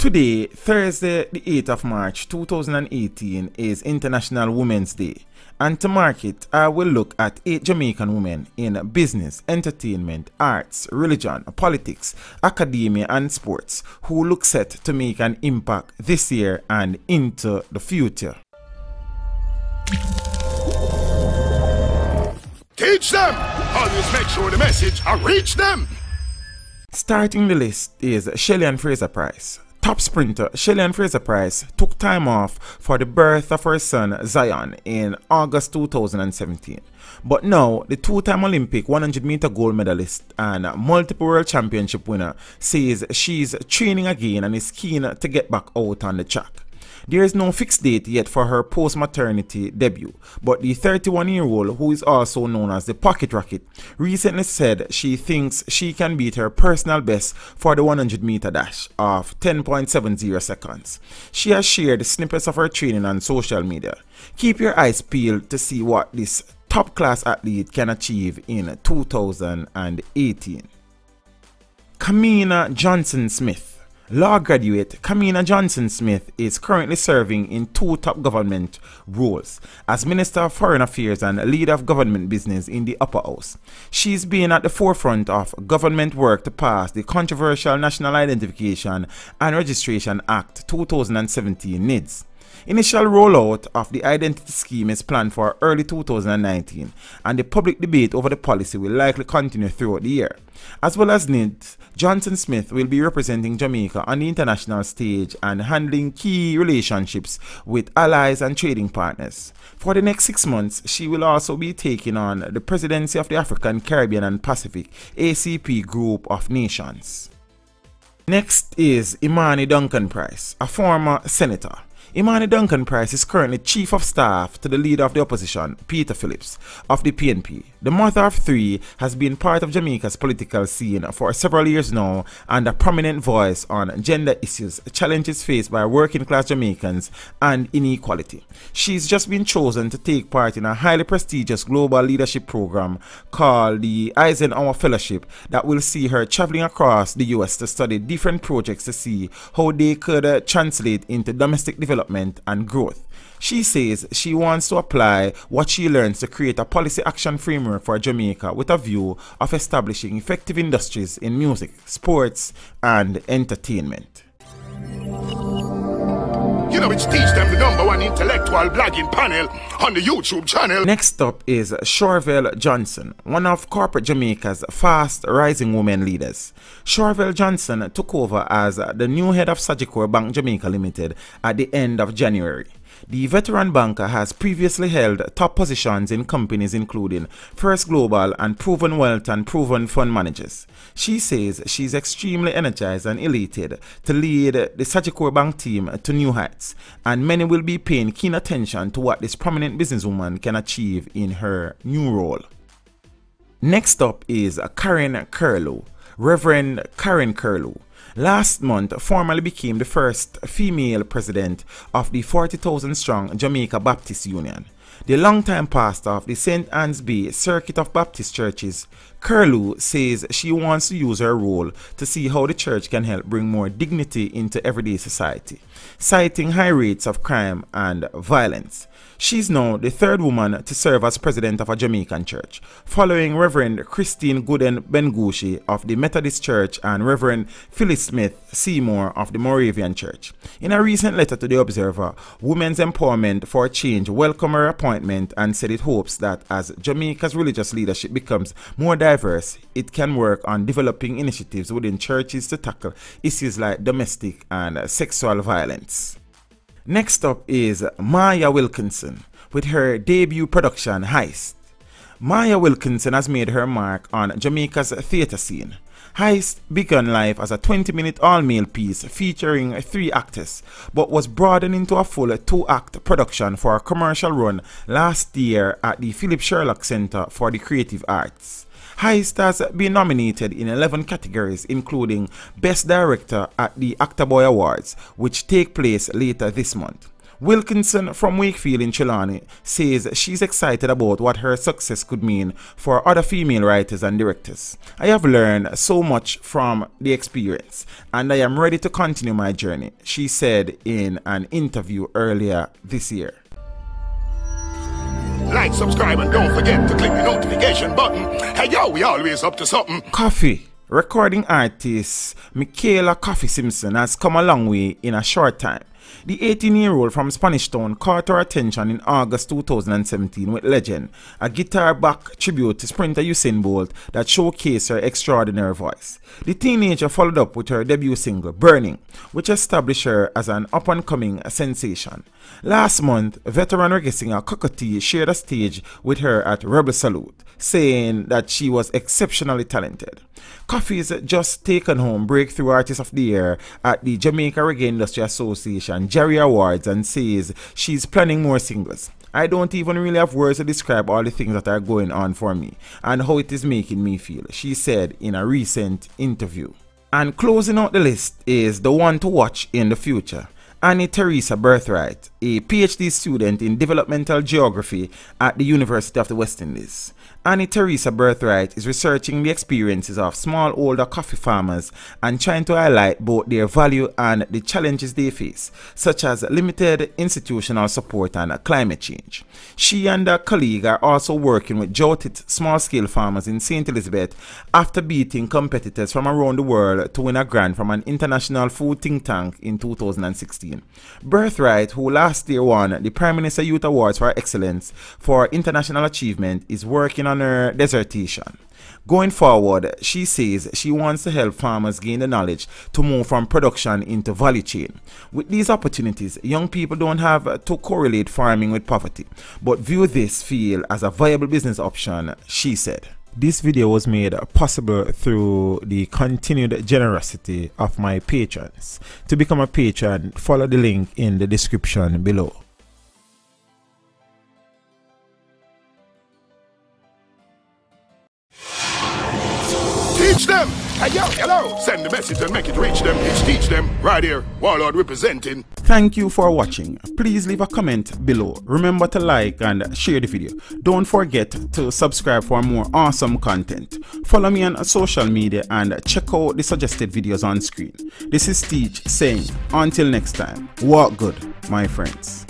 Today, Thursday, the 8th of March 2018, is International Women's Day. And to mark it, I will look at 8 Jamaican women in business, entertainment, arts, religion, politics, academia, and sports who look set to make an impact this year and into the future. Teach them! Always make sure the message reach them! Starting the list is Shelly-Ann Fraser-Pryce. Top sprinter Shelly-Ann Fraser-Pryce took time off for the birth of her son Zion in August 2017. But now, the two-time Olympic 100-meter gold medalist and multiple world championship winner says she's training again and is keen to get back out on the track. There is no fixed date yet for her post-maternity debut, but the 31-year-old, who is also known as the Pocket Rocket, recently said she thinks she can beat her personal best for the 100-meter dash of 10.70 seconds. She has shared snippets of her training on social media. Keep your eyes peeled to see what this top-class athlete can achieve in 2018. Kamina Johnson-Smith. Law graduate Kamina Johnson-Smith is currently serving in 2 top government roles as Minister of Foreign Affairs and leader of government business in the Upper House. She's been at the forefront of government work to pass the controversial National Identification and Registration Act 2017 NIDS. Initial rollout of the identity scheme is planned for early 2019, and the public debate over the policy will likely continue throughout the year. As well as NIDS, Johnson-Smith will be representing Jamaica on the international stage and handling key relationships with allies and trading partners. For the next 6 months, she will also be taking on the presidency of the African, Caribbean and Pacific ACP Group of Nations. Next is Imani Duncan-Price, a former senator. Imani Duncan-Price is currently Chief of Staff to the Leader of the Opposition, Peter Phillips, of the PNP. The mother of 3 has been part of Jamaica's political scene for several years now and a prominent voice on gender issues, challenges faced by working-class Jamaicans, and inequality. She's just been chosen to take part in a highly prestigious global leadership program called the Eisenhower Fellowship that will see her traveling across the US to study different projects to see how they could translate into domestic development and growth. She says she wants to apply what she learns to create a policy action framework for Jamaica with a view of establishing effective industries in music, sports, and entertainment. You know, it's Teach Them, the #1 intellectual blogging panel on the YouTube channel. Next up is Chorvelle Johnson, one of corporate Jamaica's fast rising women leaders. Chorvelle Johnson took over as the new head of Sagicor Bank Jamaica Limited at the end of January. The veteran banker has previously held top positions in companies including First Global and Proven Wealth and Proven Fund Managers. She says she's extremely energized and elated to lead the Sagicor Bank team to new heights, and many will be paying keen attention to what this prominent businesswoman can achieve in her new role. Next up is Karen Curlew, Reverend Karen Curlew. Last month, formally became the first female president of the 40,000-strong Jamaica Baptist Union. The longtime pastor of the St. Anne's Bay Circuit of Baptist Churches, Curlew says she wants to use her role to see how the church can help bring more dignity into everyday society, citing high rates of crime and violence. She's now the 3rd woman to serve as president of a Jamaican church, following Reverend Christine Gooden Bengushi of the Methodist Church and Reverend Phyllis Smith Seymour of the Moravian Church. In a recent letter to the Observer, Women's Empowerment for Change welcomed her appointment and said it hopes that as Jamaica's religious leadership becomes more diverse, it can work on developing initiatives within churches to tackle issues like domestic and sexual violence. Next up is Maya Wilkinson with her debut production Heist. Maya Wilkinson has made her mark on Jamaica's theatre scene. Heist began life as a 20-minute all-male piece featuring 3 actors, but was broadened into a full 2-act production for a commercial run last year at the Philip Sherlock Center for the Creative Arts. Heist has been nominated in 11 categories, including Best Director at the Actor Boy Awards, which take place later this month. Wilkinson from Wakefield in Trelawney says she's excited about what her success could mean for other female writers and directors. I have learned so much from the experience and I am ready to continue my journey, she said in an interview earlier this year. Like, subscribe, and don't forget to click the notification button. Hey yo, we always up to something. Koffee. Recording artist Mikayla Koffee Simpson has come a long way in a short time. The 18-year-old from Spanish Town caught her attention in August 2017 with Legend, a guitar-backed tribute to sprinter Usain Bolt that showcased her extraordinary voice. The teenager followed up with her debut single, Burning, which established her as an up-and-coming sensation. Last month, veteran reggae singer Koffee shared a stage with her at Rebel Salute, saying that she was exceptionally talented. Koffee's just taken home Breakthrough Artist of the Year at the Jamaica Reggae Industry Association Jerry Awards and says she's planning more singles. I don't even really have words to describe all the things that are going on for me and how it is making me feel, she said in a recent interview. And closing out the list is the one to watch in the future. Anne-Teresa Birthright, a PhD student in developmental geography at the University of the West Indies. Anne-Teresa Birthright is researching the experiences of smallholder coffee farmers and trying to highlight both their value and the challenges they face, such as limited institutional support and climate change. She and a colleague are also working with jolted small-scale farmers in St. Elizabeth after beating competitors from around the world to win a grant from an international food think tank in 2016. Birthright, who last year won the Prime Minister Youth Awards for Excellence for International Achievement, is working on her dissertation. Going forward, she says she wants to help farmers gain the knowledge to move from production into value chain. With these opportunities, young people don't have to correlate farming with poverty, but view this field as a viable business option, she said. This video was made possible through the continued generosity of my patrons. To become a patron, follow the link in the description below. Teach them! Hey yo, hello! Send the message and make it reach them. It's Teach Them, right here, Warlord representing. Thank you for watching. Please leave a comment below. Remember to like and share the video. Don't forget to subscribe for more awesome content. Follow me on social media and check out the suggested videos on screen. This is Teach saying, until next time, walk good, my friends.